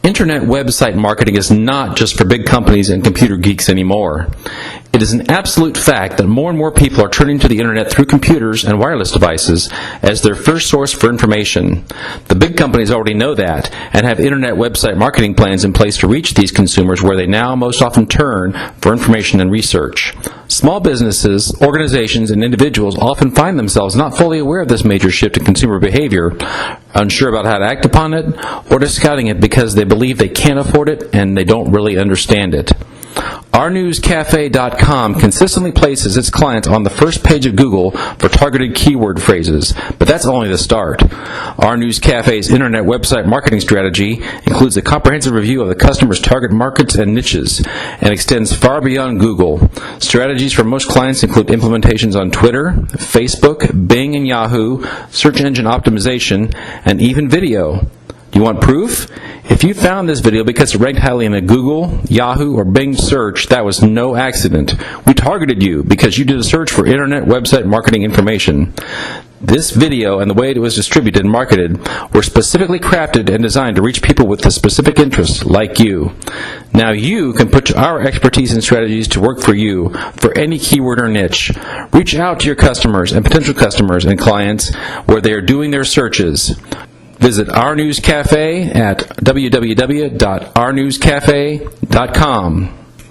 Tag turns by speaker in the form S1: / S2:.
S1: Internet website marketing is not just for big companies and computer geeks anymore. It is an absolute fact that more and more people are turning to the Internet through computers and wireless devices as their first source for information. The big companies already know that and have Internet website marketing plans in place to reach these consumers where they now most often turn for information and research. Small businesses, organizations, and individuals often find themselves not fully aware of this major shift in consumer behavior, unsure about how to act upon it, or discounting it because they believe they can't afford it and they don't really understand it. OurNewsCafe.com consistently places its clients on the first page of Google for targeted keyword phrases, but that's only the start. Our News Cafe's Internet website marketing strategy includes a comprehensive review of the customer's target markets and niches and extends far beyond Google. Strategies for most clients include implementations on Twitter, Facebook, Bing and Yahoo, search engine optimization, and even video. You want proof? If you found this video because it ranked highly in a Google, Yahoo, or Bing search, that was no accident. We targeted you because you did a search for Internet website marketing information. This video and the way it was distributed and marketed were specifically crafted and designed to reach people with a specific interest, like you. Now you can put our expertise and strategies to work for you for any keyword or niche. Reach out to your customers and potential customers and clients where they are doing their searches. Visit Our News Cafe at www.ournewscafe.com.